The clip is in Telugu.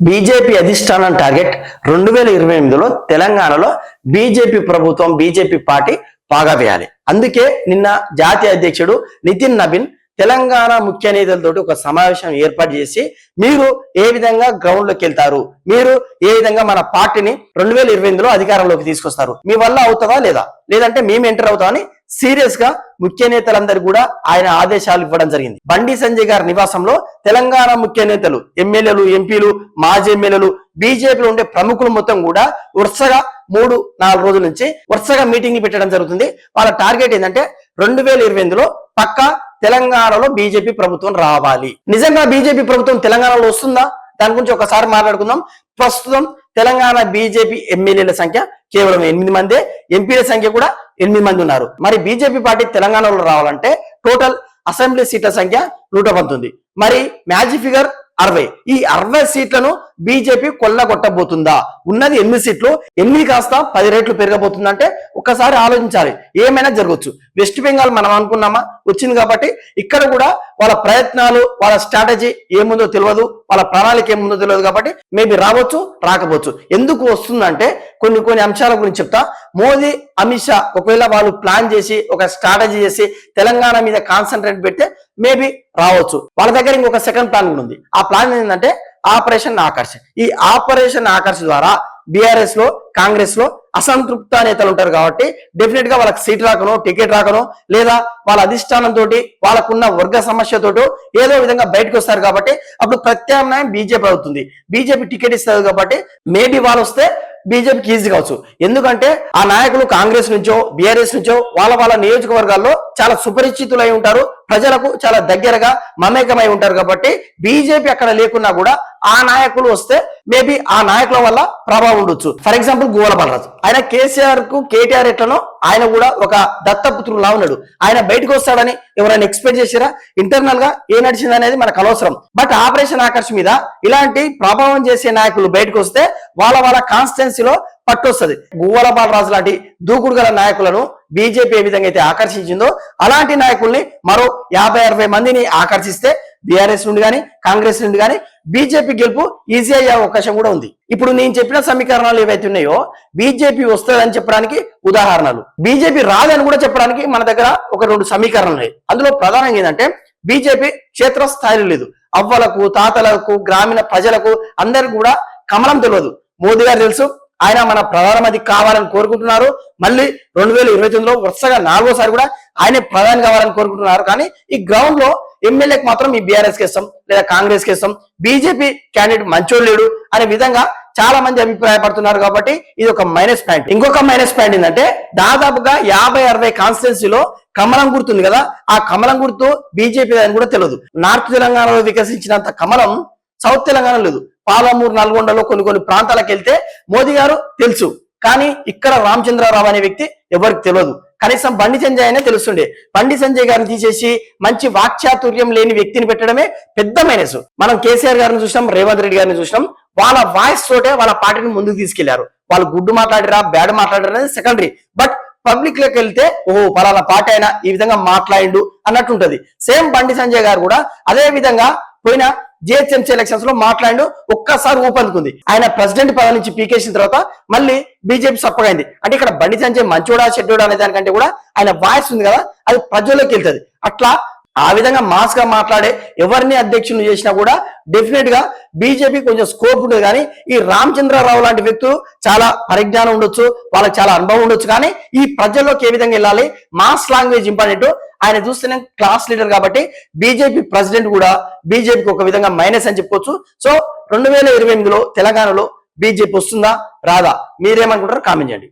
బీజేపీ అధిష్టానం టార్గెట్ 2028లో తెలంగాణలో బీజేపీ ప్రభుత్వం బీజేపీ పార్టీ బాగా వేయాలి. అందుకే నిన్న జాతీయ అధ్యక్షుడు నితిన్ నబీన్ తెలంగాణ ముఖ్య నేతలతోటి ఒక సమావేశం ఏర్పాటు చేసి మీరు ఏ విధంగా గ్రౌండ్ లోకి వెళ్తారు, మీరు ఏ విధంగా మన పార్టీని 2028లో అధికారంలోకి తీసుకొస్తారు, మీ వల్ల అవుతుందా లేదా, లేదంటే మేము ఎంటర్ అవుతామని సీరియస్ గా ముఖ్య నేతలందరూ కూడా ఆయన ఆదేశాలు ఇవ్వడం జరిగింది. బండి సంజయ్ గారి నివాసంలో తెలంగాణ ముఖ్య నేతలు, ఎమ్మెల్యేలు, ఎంపీలు, మాజీ ఎమ్మెల్యేలు, బీజేపీలో ఉండే ప్రముఖులు మొత్తం కూడా వరుసగా 3-4 రోజుల నుంచి వరుసగా మీటింగ్ పెట్టడం జరుగుతుంది. వాళ్ళ టార్గెట్ ఏంటంటే 2028లో పక్కా తెలంగాణలో బీజేపీ ప్రభుత్వం రావాలి. నిజంగా బీజేపీ ప్రభుత్వం తెలంగాణలో వస్తుందా? దాని గురించి ఒకసారి మాట్లాడుకుందాం. ప్రస్తుతం తెలంగాణ బీజేపీ ఎమ్మెల్యేల సంఖ్య కేవలం 8 మందే, ఎంపీల సంఖ్య కూడా 8 మంది ఉన్నారు. మరి బీజేపీ పార్టీ తెలంగాణలో రావాలంటే టోటల్ అసెంబ్లీ సీట్ల సంఖ్య 119, మరి మ్యాజిక్ ఫిగర్ 60. ఈ 60 సీట్లను బీజేపీ కొల్లగొట్టబోతుందా? ఉన్నది 8 సీట్లు, 8 కాస్త 10 రెట్లు పెరగబోతుందంటే ఒక్కసారి ఆలోచించాలి. ఏమైనా జరగవచ్చు. వెస్ట్ బెంగాల్ మనం అనుకున్నామా, వచ్చింది కాబట్టి ఇక్కడ కూడా వాళ్ళ ప్రయత్నాలు, వాళ్ళ స్ట్రాటజీ ఏముందో తెలియదు, వాళ్ళ ప్రణాళిక ఏముందో తెలియదు కాబట్టి మేబీ రావచ్చు, రాకపోవచ్చు. ఎందుకు వస్తుందంటే కొన్ని అంశాల గురించి చెప్తా. మోదీ, అమిత్ షా ఒకవేళ వాళ్ళు ప్లాన్ చేసి ఒక స్ట్రాటజీ చేసి తెలంగాణ మీద కాన్సన్ట్రేట్ పెడితే మేబీ రావచ్చు. వాళ్ళ దగ్గర ఇంకొక సెకండ్ ప్లాన్ కూడా ఉంది. ఆ ప్లాన్ ఏంటంటే ఆపరేషన్ ఆకర్ష్. ఈ ఆపరేషన్ ఆకర్ష్ ద్వారా బీఆర్ఎస్ లో, కాంగ్రెస్ లో అసంతృప్త నేతలు ఉంటారు కాబట్టి డెఫినెట్ గా వాళ్ళకి సీట్ రాకనో, టికెట్ రాకనో, లేదా వాళ్ళ అధిష్టానం తోటి, వాళ్ళకున్న వర్గ సమస్యతోటో ఏదో విధంగా బయటకు వస్తారు కాబట్టి అప్పుడు ప్రత్యామ్నాయం బీజేపీ అవుతుంది. బీజేపీ టికెట్ ఇస్తుంది కాబట్టి మేబీ వాళ్ళు వస్తే బీజేపీకి ఈజీ కావచ్చు. ఎందుకంటే ఆ నాయకులు కాంగ్రెస్ నుంచో, బీఆర్ఎస్ నుంచో వాళ్ళ నియోజకవర్గాల్లో చాలా సుపరిచితులై ఉంటారు, ప్రజలకు చాలా దగ్గరగా మమేకమై ఉంటారు కాబట్టి బీజేపీ అక్కడ లేకున్నా కూడా ఆ నాయకులు వస్తే మేబీ ఆ నాయకుల వల్ల ప్రభావం ఉండొచ్చు. ఫర్ ఎగ్జాంపుల్ గోవల బాలరాజు, ఆయన కేసీఆర్ కు కేటీఆర్ ఎట్లనో ఆయన కూడా ఒక దత్తపుత్రులా ఉన్నాడు. ఆయన బయటకు వస్తాడని ఎవరైనా ఎక్స్పెక్ట్ చేశారా? ఇంటర్నల్ గా ఏ నడిచింది అనేది మనకు అనవసరం. బట్ ఆపరేషన్ ఆకర్ష్ మీద ఇలాంటి ప్రభావం చేసే నాయకులు బయటకు వస్తే వాళ్ళ కాన్స్టిట్యున్సీలో పట్టొస్తుంది. గువ్వల బాలరాజు లాంటి దూకుడు గల నాయకులను బీజేపీ ఏ విధంగా అయితే ఆకర్షించిందో అలాంటి నాయకుల్ని మరో 50-60 మందిని ఆకర్షిస్తే బీఆర్ఎస్ నుండి కానీ, కాంగ్రెస్ నుండి కానీ బీజేపీ గెలుపు ఈజీ అయ్యే అవకాశం కూడా ఉంది. ఇప్పుడు నేను చెప్పిన సమీకరణాలు ఏవైతే ఉన్నాయో బీజేపీ వస్తుందని చెప్పడానికి ఉదాహరణలు, బీజేపీ రాదని కూడా చెప్పడానికి మన దగ్గర ఒక 2 సమీకరణలు ఉన్నాయి. అందులో ప్రధానంగా ఏంటంటే బీజేపీ క్షేత్రస్థాయిలో లేదు. అవ్వలకు, తాతలకు, గ్రామీణ ప్రజలకు అందరికి కూడా కమలం తెలియదు. మోదీ గారు తెలుసు, ఆయన మన ప్రధానమంత్రి కావాలని కోరుకుంటున్నారు. మళ్ళీ 2029లో వరుసగా 4వసారి కూడా ఆయనే ప్రధాని కావాలని కోరుకుంటున్నారు. కానీ ఈ గ్రౌండ్ లో ఎమ్మెల్యేకి మాత్రం ఈ బీఆర్ఎస్ కి ఇస్తాం, లేదా కాంగ్రెస్ కి ఇస్తాం, బీజేపీ క్యాండిడేట్ మంచోడు లేడు అనే విధంగా చాలా మంది అభిప్రాయపడుతున్నారు. కాబట్టి ఇది ఒక మైనస్ పాయింట్. ఇంకొక మైనస్ పాయింట్ ఏంటంటే దాదాపుగా 50-60 కాన్స్టిట్యున్సీలో కమలం గుర్తుంది కదా, ఆ కమలం గుర్తు బీజేపీ అని కూడా తెలియదు. నార్త్ తెలంగాణలో వికసించినంత కమలం సౌత్ తెలంగాణ లేదు. పాలమూరు, నల్గొండలో కొన్ని ప్రాంతాలకు వెళ్తే మోదీ గారు తెలుసు, కానీ ఇక్కడ రామచంద్రరావు అనే వ్యక్తి ఎవరికి తెలియదు. కనీసం బండి సంజయ్ అయినా తెలుస్తుండే. బండి సంజయ్ గారిని తీసేసి మంచి వాక్చాతుర్యం లేని వ్యక్తిని పెట్టడమే పెద్ద మైనస్. మనం కేసీఆర్ గారిని చూసినాం, రేవంత్ రెడ్డి గారిని చూసినాం. వాళ్ళ వాయిస్ తోటే వాళ్ళ పార్టీని ముందుకు తీసుకెళ్లారు. వాళ్ళు గుడ్డు మాట్లాడిరా, బ్యాడ్ మాట్లాడారు అనేది సెకండరీ. బట్ పబ్లిక్ లోకి వెళ్తే ఓహో పలానా పార్టీ అయినా ఈ విధంగా మాట్లాడిండు అన్నట్టు ఉంటది. సేమ్ బండి సంజయ్ గారు కూడా అదే విధంగా పోయిన జిహెచ్ఎంసీ ఎలక్షన్స్ లో మాట్లాడి ఒక్కసారి ఊపందుకుంది. ఆయన ప్రెసిడెంట్ పదవి నుంచి పీకేసిన తర్వాత మళ్ళీ బీజేపీ సప్పగైంది. అంటే ఇక్కడ బండి సంజయ్ మంచోడా చెడ్డోడా అనే దానికంటే కూడా ఆయన వాయిస్ ఉంది కదా, అది ప్రజల్లోకి వెళ్తుంది. అట్లా ఆ విధంగా మాస్ గా మాట్లాడే ఎవరిని అధ్యక్షులు చేసినా కూడా డెఫినెట్ గా బీజేపీ కొంచెం స్కోప్ ఉంటుంది. కానీ ఈ రామచంద్రరావు లాంటి వ్యక్తులు చాలా పరిజ్ఞానం ఉండొచ్చు, వాళ్ళకి చాలా అనుభవం ఉండొచ్చు, కానీ ఈ ప్రజల్లోకి ఏ విధంగా వెళ్ళాలి, మాస్ లాంగ్వేజ్ ఇంపార్టెంట్. ఆయన చూస్తేనే క్లాస్ లీడర్ కాబట్టి బీజేపీ ప్రెసిడెంట్ కూడా బీజేపీకి ఒక విధంగా మైనస్ అని చెప్పుకోవచ్చు. సో 2028లో తెలంగాణలో బీజేపీ వస్తుందా రాదా, మీరేమనుకుంటారో కామెంట్ చేయండి.